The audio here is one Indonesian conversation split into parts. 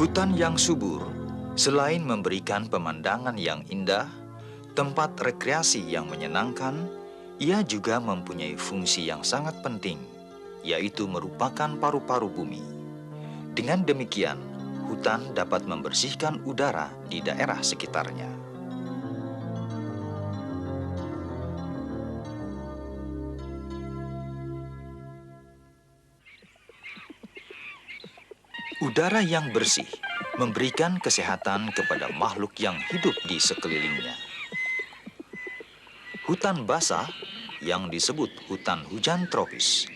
Hutan yang subur, selain memberikan pemandangan yang indah, tempat rekreasi yang menyenangkan, ia juga mempunyai fungsi yang sangat penting, yaitu merupakan paru-paru bumi. Dengan demikian, hutan dapat membersihkan udara di daerah sekitarnya. Udara yang bersih memberikan kesehatan kepada makhluk yang hidup di sekelilingnya. Hutan basah yang disebut hutan hujan tropis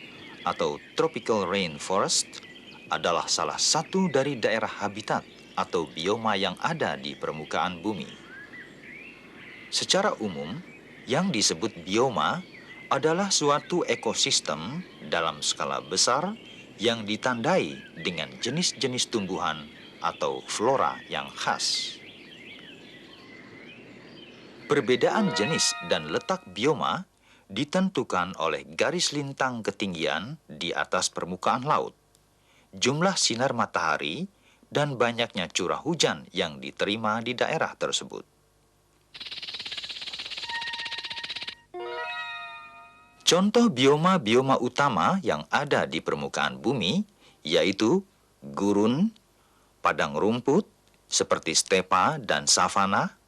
atau tropical rainforest adalah salah satu dari daerah habitat atau bioma yang ada di permukaan bumi. Secara umum, yang disebut bioma adalah suatu ekosistem dalam skala besar yang ditandai dengan jenis-jenis tumbuhan atau flora yang khas. Perbedaan jenis dan letak bioma ditentukan oleh garis lintang ketinggian di atas permukaan laut, jumlah sinar matahari, dan banyaknya curah hujan yang diterima di daerah tersebut. Contoh bioma-bioma utama yang ada di permukaan bumi yaitu gurun, padang rumput seperti stepa dan savana,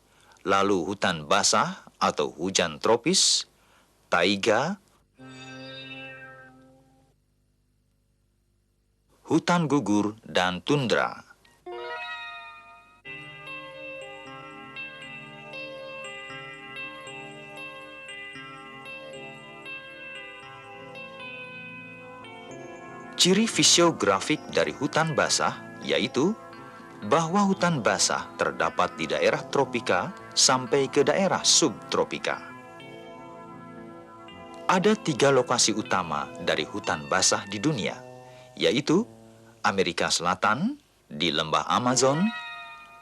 lalu hutan basah atau hujan tropis, taiga, hutan gugur, dan tundra. Ciri fisiografik dari hutan basah yaitu bahwa hutan basah terdapat di daerah tropika sampai ke daerah subtropika. Ada 3 lokasi utama dari hutan basah di dunia, yaitu Amerika Selatan di lembah Amazon,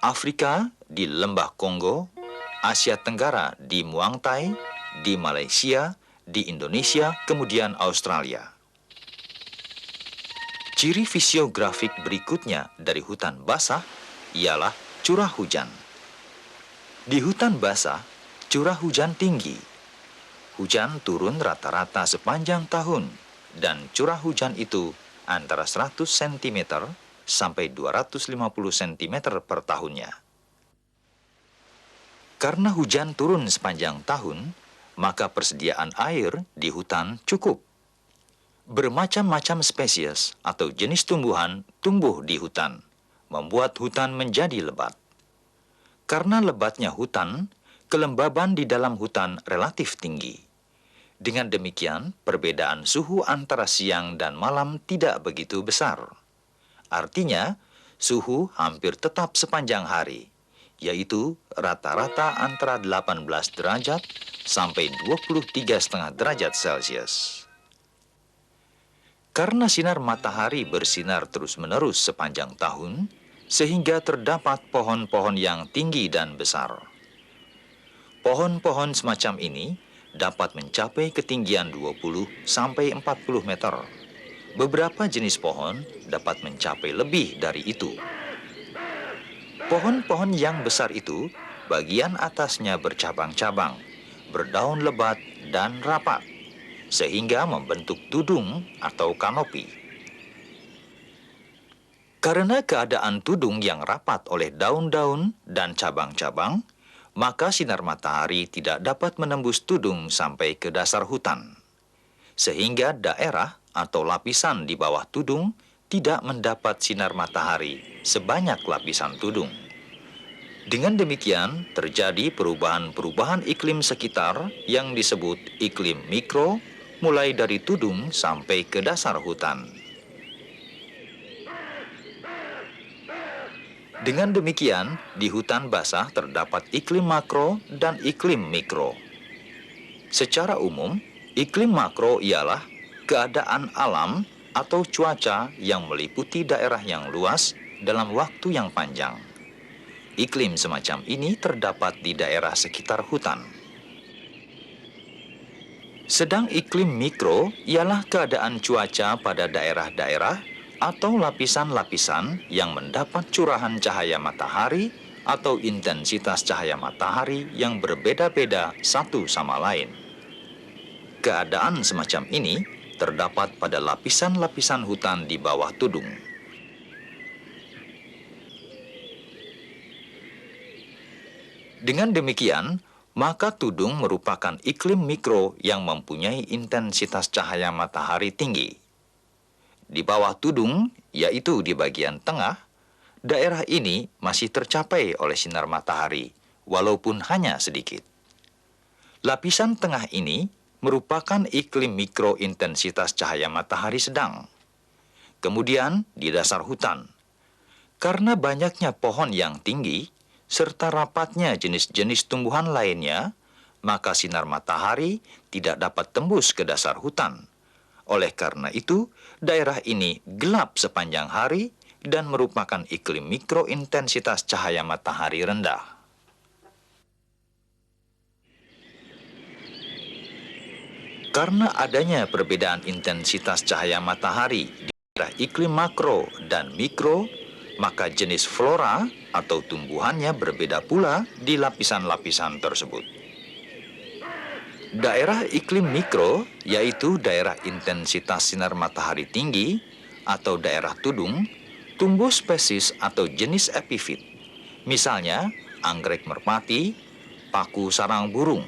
Afrika di lembah Kongo, Asia Tenggara di Muang Thai, di Malaysia, di Indonesia, kemudian Australia. Ciri fisiografik berikutnya dari hutan basah ialah curah hujan. Di hutan basah, curah hujan tinggi. Hujan turun rata-rata sepanjang tahun, dan curah hujan itu antara 100 cm sampai 250 cm per tahunnya. Karena hujan turun sepanjang tahun, maka persediaan air di hutan cukup. Bermacam-macam spesies atau jenis tumbuhan tumbuh di hutan, membuat hutan menjadi lebat. Karena lebatnya hutan, kelembaban di dalam hutan relatif tinggi. Dengan demikian, perbedaan suhu antara siang dan malam tidak begitu besar. Artinya, suhu hampir tetap sepanjang hari, yaitu rata-rata antara 18 derajat sampai 23,5 derajat Celcius. Karena sinar matahari bersinar terus-menerus sepanjang tahun, sehingga terdapat pohon-pohon yang tinggi dan besar. Pohon-pohon semacam ini dapat mencapai ketinggian 20 sampai 40 meter. Beberapa jenis pohon dapat mencapai lebih dari itu. Pohon-pohon yang besar itu, bagian atasnya bercabang-cabang, berdaun lebat dan rapat, sehingga membentuk tudung atau kanopi. Karena keadaan tudung yang rapat oleh daun-daun dan cabang-cabang, maka sinar matahari tidak dapat menembus tudung sampai ke dasar hutan. Sehingga daerah atau lapisan di bawah tudung tidak mendapat sinar matahari sebanyak lapisan tudung. Dengan demikian, terjadi perubahan-perubahan iklim sekitar yang disebut iklim mikro, mulai dari tudung sampai ke dasar hutan. Dengan demikian, di hutan basah terdapat iklim makro dan iklim mikro. Secara umum, iklim makro ialah keadaan alam atau cuaca yang meliputi daerah yang luas dalam waktu yang panjang. Iklim semacam ini terdapat di daerah sekitar hutan. Sedang iklim mikro ialah keadaan cuaca pada daerah-daerah atau lapisan-lapisan yang mendapat curahan cahaya matahari atau intensitas cahaya matahari yang berbeda-beda satu sama lain. Keadaan semacam ini terdapat pada lapisan-lapisan hutan di bawah tudung. Dengan demikian, maka tudung merupakan iklim mikro yang mempunyai intensitas cahaya matahari tinggi. Di bawah tudung, yaitu di bagian tengah, daerah ini masih tercapai oleh sinar matahari, walaupun hanya sedikit. Lapisan tengah ini merupakan iklim mikro intensitas cahaya matahari sedang. Kemudian di dasar hutan, karena banyaknya pohon yang tinggi, serta rapatnya jenis-jenis tumbuhan lainnya, maka sinar matahari tidak dapat tembus ke dasar hutan. Oleh karena itu, daerah ini gelap sepanjang hari dan merupakan iklim mikrointensitas cahaya matahari rendah. Karena adanya perbedaan intensitas cahaya matahari di daerah iklim makro dan mikro, maka jenis flora atau tumbuhannya berbeda pula di lapisan-lapisan tersebut. Daerah iklim mikro, yaitu daerah intensitas sinar matahari tinggi atau daerah tudung, tumbuh spesies atau jenis epifit. Misalnya, anggrek merpati, paku sarang burung.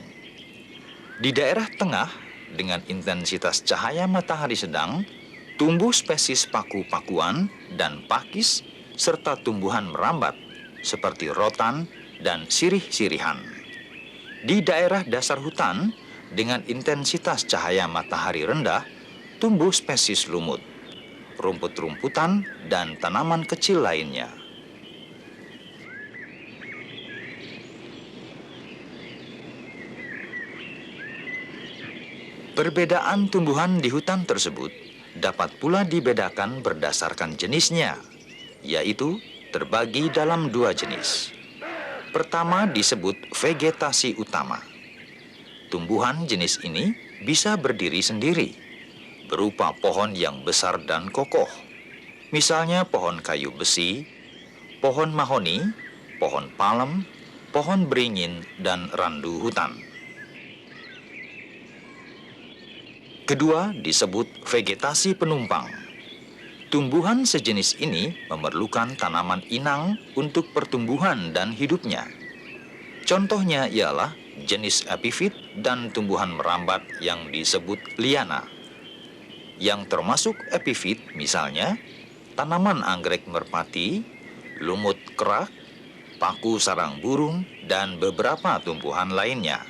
Di daerah tengah, dengan intensitas cahaya matahari sedang, tumbuh spesies paku-pakuan dan pakis, serta tumbuhan merambat, seperti rotan dan sirih-sirihan. Di daerah dasar hutan, dengan intensitas cahaya matahari rendah, tumbuh spesies lumut, rumput-rumputan, dan tanaman kecil lainnya. Perbedaan tumbuhan di hutan tersebut dapat pula dibedakan berdasarkan jenisnya, yaitu terbagi dalam dua jenis. Pertama disebut vegetasi utama. Tumbuhan jenis ini bisa berdiri sendiri, berupa pohon yang besar dan kokoh. Misalnya pohon kayu besi, pohon mahoni, pohon palem, pohon beringin, dan randu hutan. Kedua disebut vegetasi penumpang. Tumbuhan sejenis ini memerlukan tanaman inang untuk pertumbuhan dan hidupnya. Contohnya ialah jenis epifit dan tumbuhan merambat yang disebut liana. Yang termasuk epifit misalnya, tanaman anggrek merpati, lumut kerak, paku sarang burung, dan beberapa tumbuhan lainnya.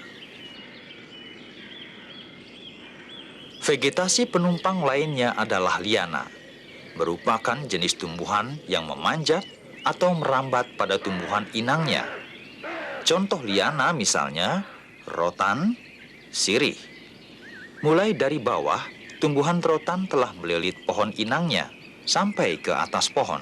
Vegetasi penumpang lainnya adalah liana, merupakan jenis tumbuhan yang memanjat atau merambat pada tumbuhan inangnya. Contoh liana misalnya, rotan, sirih. Mulai dari bawah, tumbuhan rotan telah melilit pohon inangnya sampai ke atas pohon.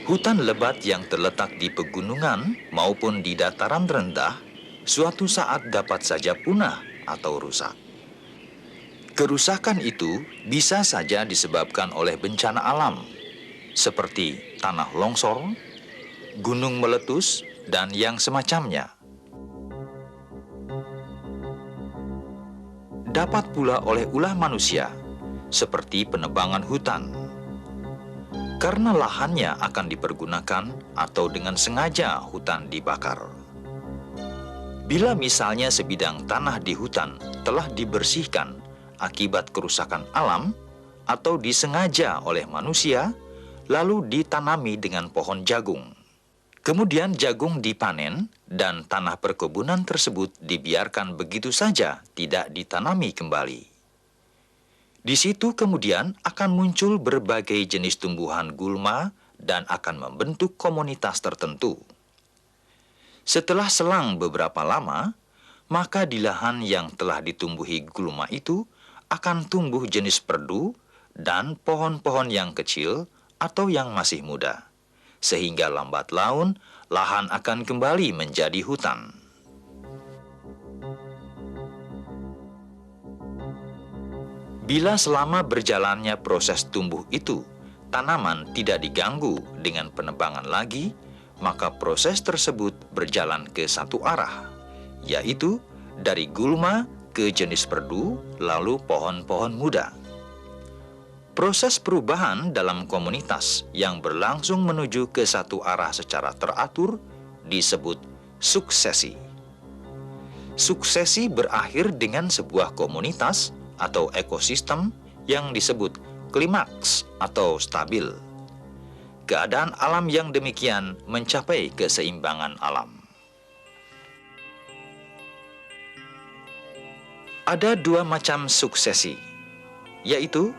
Hutan lebat yang terletak di pegunungan maupun di dataran rendah suatu saat dapat saja punah atau rusak. Kerusakan itu bisa saja disebabkan oleh bencana alam, seperti tanah longsor, gunung meletus, dan yang semacamnya. Dapat pula oleh ulah manusia, seperti penebangan hutan. Karena lahannya akan dipergunakan atau dengan sengaja hutan dibakar. Bila misalnya sebidang tanah di hutan telah dibersihkan akibat kerusakan alam atau disengaja oleh manusia, lalu ditanami dengan pohon jagung. Kemudian jagung dipanen dan tanah perkebunan tersebut dibiarkan begitu saja, tidak ditanami kembali. Di situ kemudian akan muncul berbagai jenis tumbuhan gulma dan akan membentuk komunitas tertentu. Setelah selang beberapa lama, maka di lahan yang telah ditumbuhi gulma itu akan tumbuh jenis perdu dan pohon-pohon yang kecil atau yang masih muda. Sehingga lambat laun, lahan akan kembali menjadi hutan. Bila selama berjalannya proses tumbuh itu, tanaman tidak diganggu dengan penebangan lagi, maka proses tersebut berjalan ke satu arah, yaitu dari gulma ke jenis perdu, lalu pohon-pohon muda. Proses perubahan dalam komunitas yang berlangsung menuju ke satu arah secara teratur disebut suksesi. Suksesi berakhir dengan sebuah komunitas atau ekosistem yang disebut klimaks atau stabil. Keadaan alam yang demikian mencapai keseimbangan alam. Ada dua macam suksesi, yaitu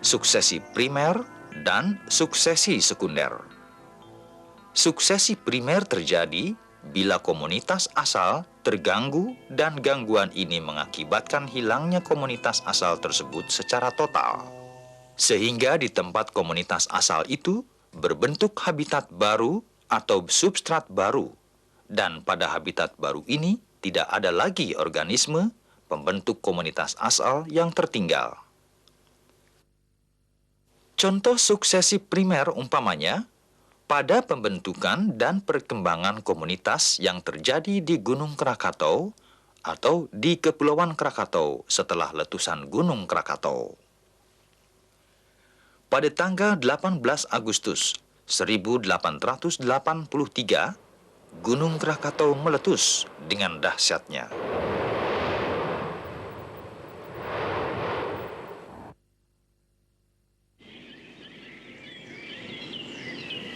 suksesi primer dan suksesi sekunder. Suksesi primer terjadi bila komunitas asal terganggu dan gangguan ini mengakibatkan hilangnya komunitas asal tersebut secara total. Sehingga di tempat komunitas asal itu berbentuk habitat baru atau substrat baru. Dan pada habitat baru ini tidak ada lagi organisme pembentuk komunitas asal yang tertinggal. Contoh suksesi primer umpamanya pada pembentukan dan perkembangan komunitas yang terjadi di Gunung Krakatau atau di Kepulauan Krakatau setelah letusan Gunung Krakatau. Pada tanggal 18 Agustus 1883, Gunung Krakatau meletus dengan dahsyatnya.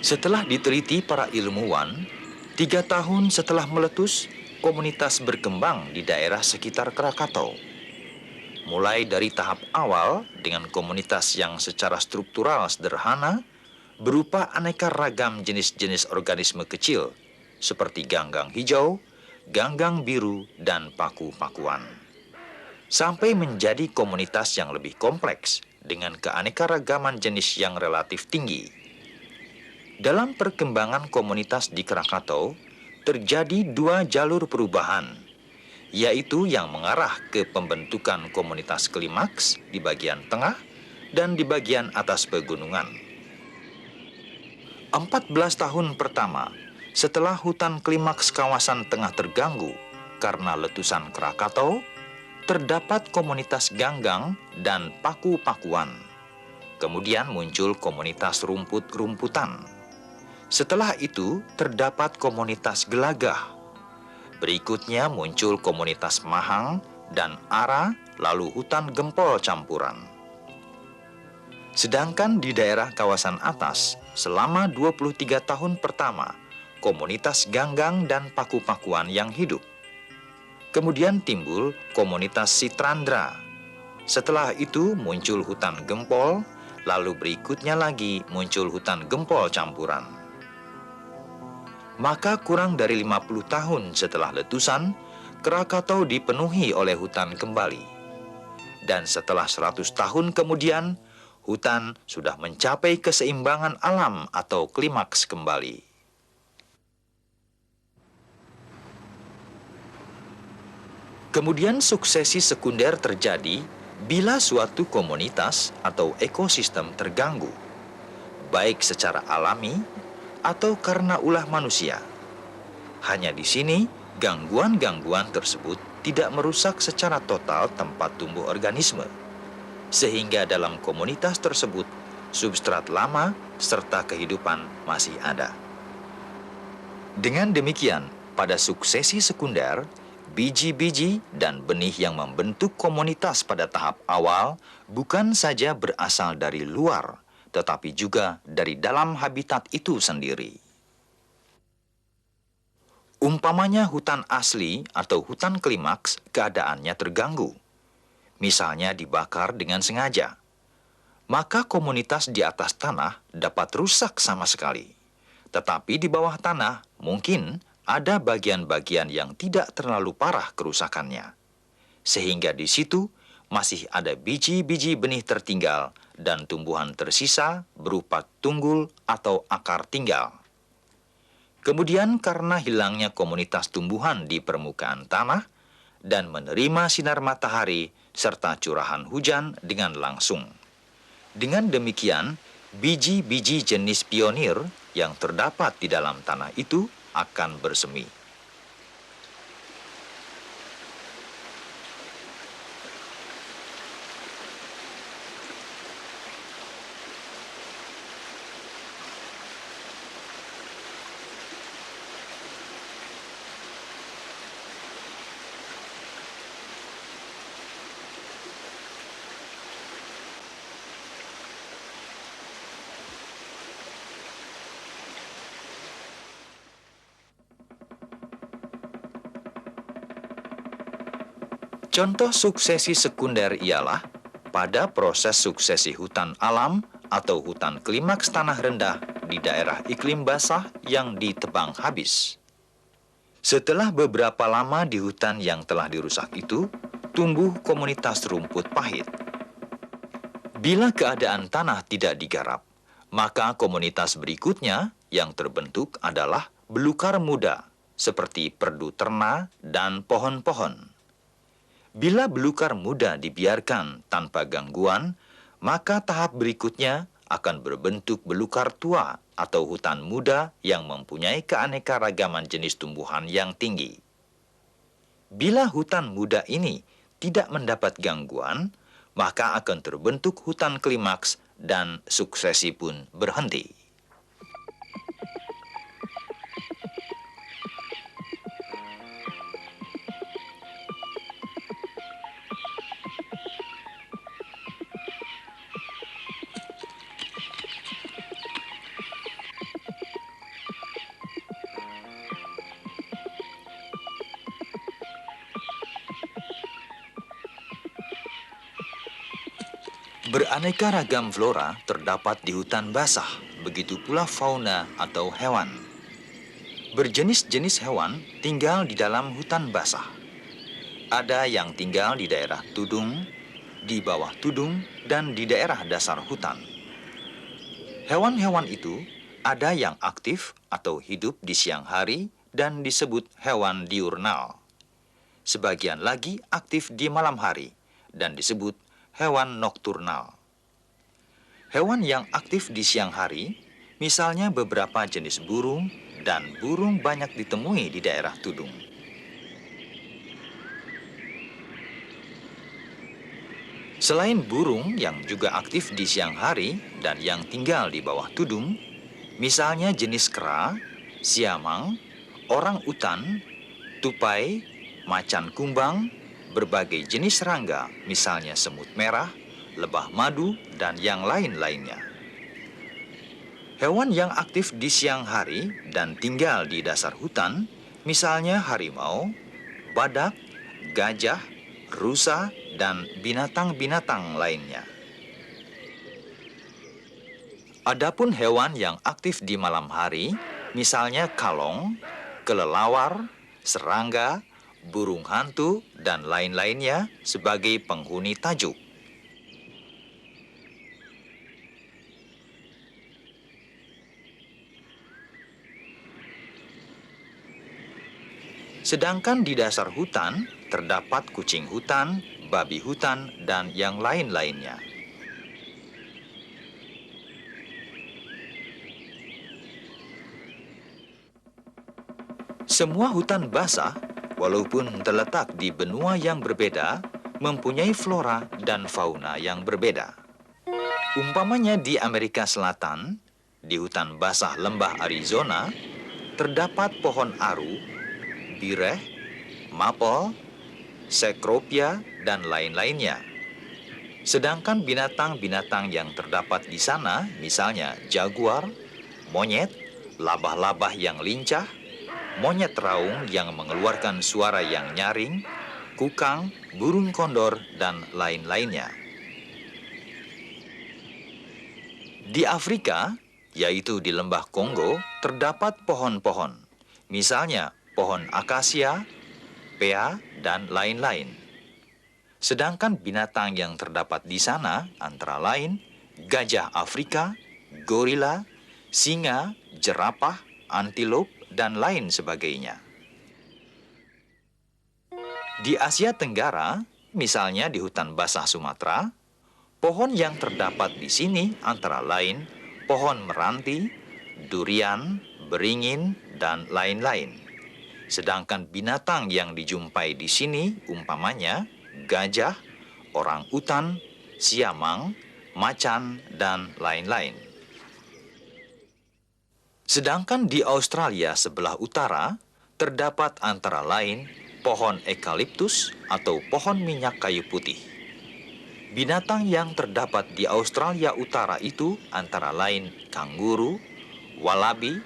Setelah diteliti para ilmuwan, 3 tahun setelah meletus, komunitas berkembang di daerah sekitar Krakatau. Mulai dari tahap awal dengan komunitas yang secara struktural sederhana, berupa aneka ragam jenis-jenis organisme kecil, seperti ganggang hijau, ganggang biru, dan paku-pakuan. Sampai menjadi komunitas yang lebih kompleks, dengan keanekaragaman jenis yang relatif tinggi. Dalam perkembangan komunitas di Krakatau, terjadi 2 jalur perubahan, yaitu yang mengarah ke pembentukan komunitas klimaks di bagian tengah dan di bagian atas pegunungan. 14 tahun pertama, setelah hutan klimaks kawasan tengah terganggu karena letusan Krakatau, terdapat komunitas ganggang dan paku-pakuan. Kemudian muncul komunitas rumput-rumputan. Setelah itu, terdapat komunitas gelagah. Berikutnya muncul komunitas mahang dan ara, lalu hutan gempol campuran. Sedangkan di daerah kawasan atas, selama 23 tahun pertama, komunitas ganggang dan paku-pakuan yang hidup. Kemudian timbul komunitas sitrandra. Setelah itu muncul hutan gempol, lalu berikutnya lagi muncul hutan gempol campuran. Maka kurang dari 50 tahun setelah letusan, Krakatau dipenuhi oleh hutan kembali. Dan setelah 100 tahun kemudian, hutan sudah mencapai keseimbangan alam atau klimaks kembali. Kemudian suksesi sekunder terjadi bila suatu komunitas atau ekosistem terganggu, baik secara alami atau karena ulah manusia. Hanya di sini, gangguan-gangguan tersebut tidak merusak secara total tempat tumbuh organisme, sehingga dalam komunitas tersebut, substrat lama serta kehidupan masih ada. Dengan demikian, pada suksesi sekunder, biji-biji dan benih yang membentuk komunitas pada tahap awal bukan saja berasal dari luar, tetapi juga dari dalam habitat itu sendiri. Umpamanya hutan asli atau hutan klimaks keadaannya terganggu. Misalnya dibakar dengan sengaja. Maka komunitas di atas tanah dapat rusak sama sekali. Tetapi di bawah tanah mungkin ada bagian-bagian yang tidak terlalu parah kerusakannya, sehingga di situ masih ada biji-biji benih tertinggal dan tumbuhan tersisa berupa tunggul atau akar tinggal. Kemudian karena hilangnya komunitas tumbuhan di permukaan tanah dan menerima sinar matahari serta curahan hujan dengan langsung. Dengan demikian, biji-biji jenis pionir yang terdapat di dalam tanah itu akan bersemi. Contoh suksesi sekunder ialah pada proses suksesi hutan alam atau hutan klimaks tanah rendah di daerah iklim basah yang ditebang habis. Setelah beberapa lama di hutan yang telah dirusak itu, tumbuh komunitas rumput pahit. Bila keadaan tanah tidak digarap, maka komunitas berikutnya yang terbentuk adalah belukar muda, seperti perdu terna dan pohon-pohon. Bila belukar muda dibiarkan tanpa gangguan, maka tahap berikutnya akan berbentuk belukar tua atau hutan muda yang mempunyai keanekaragaman jenis tumbuhan yang tinggi. Bila hutan muda ini tidak mendapat gangguan, maka akan terbentuk hutan klimaks dan suksesi pun berhenti. Beraneka ragam flora terdapat di hutan basah, begitu pula fauna atau hewan. Berjenis-jenis hewan tinggal di dalam hutan basah. Ada yang tinggal di daerah tudung, di bawah tudung, dan di daerah dasar hutan. Hewan-hewan itu ada yang aktif atau hidup di siang hari dan disebut hewan diurnal. Sebagian lagi aktif di malam hari dan disebut hewan nokturnal. Hewan yang aktif di siang hari, misalnya beberapa jenis burung, dan burung banyak ditemui di daerah tudung. Selain burung yang juga aktif di siang hari dan yang tinggal di bawah tudung, misalnya jenis kera, siamang, orang utan, tupai, macan kumbang, berbagai jenis serangga, misalnya semut merah, lebah madu, dan yang lain-lainnya. Hewan yang aktif di siang hari dan tinggal di dasar hutan, misalnya harimau, badak, gajah, rusa, dan binatang-binatang lainnya. Adapun hewan yang aktif di malam hari, misalnya kalong, kelelawar, serangga, burung hantu, dan lain-lainnya sebagai penghuni tajuk. Sedangkan di dasar hutan terdapat kucing hutan, babi hutan, dan yang lain-lainnya. Semua hutan basah, walaupun terletak di benua yang berbeda, mempunyai flora dan fauna yang berbeda. Umpamanya di Amerika Selatan, di hutan basah lembah Arizona, terdapat pohon aru, bireh, maple, cecropia, dan lain-lainnya. Sedangkan binatang-binatang yang terdapat di sana, misalnya jaguar, monyet, labah-labah yang lincah, monyet raung yang mengeluarkan suara yang nyaring, kukang, burung kondor, dan lain-lainnya. Di Afrika, yaitu di lembah Kongo, terdapat pohon-pohon, Misalnya pohon akasia, pea, dan lain-lain. Sedangkan binatang yang terdapat di sana antara lain gajah Afrika, gorila, singa, jerapah, antilop, dan lain sebagainya. Di Asia Tenggara, misalnya di hutan basah Sumatera, pohon yang terdapat di sini antara lain pohon meranti, durian, beringin, dan lain-lain. Sedangkan binatang yang dijumpai di sini umpamanya gajah, orang utan, siamang, macan, dan lain-lain. Sedangkan di Australia sebelah utara, terdapat antara lain pohon eukaliptus atau pohon minyak kayu putih. Binatang yang terdapat di Australia Utara itu antara lain kanguru, walabi,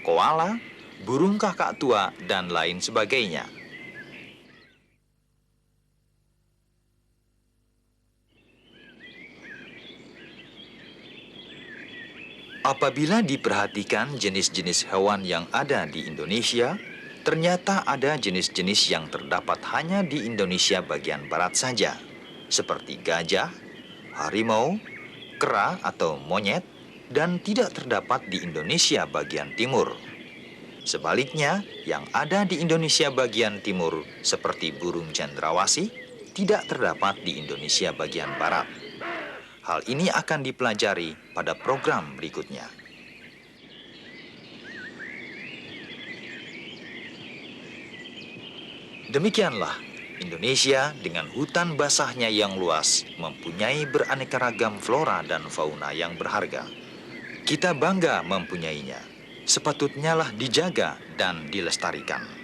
koala, burung kakak tua, dan lain sebagainya. Apabila diperhatikan jenis-jenis hewan yang ada di Indonesia, ternyata ada jenis-jenis yang terdapat hanya di Indonesia bagian barat saja, seperti gajah, harimau, kera atau monyet, dan tidak terdapat di Indonesia bagian timur. Sebaliknya, yang ada di Indonesia bagian timur, seperti burung cendrawasih, tidak terdapat di Indonesia bagian barat. Hal ini akan dipelajari pada program berikutnya. Demikianlah, Indonesia dengan hutan basahnya yang luas mempunyai beraneka ragam flora dan fauna yang berharga. Kita bangga mempunyainya. Sepatutnya lah dijaga dan dilestarikan.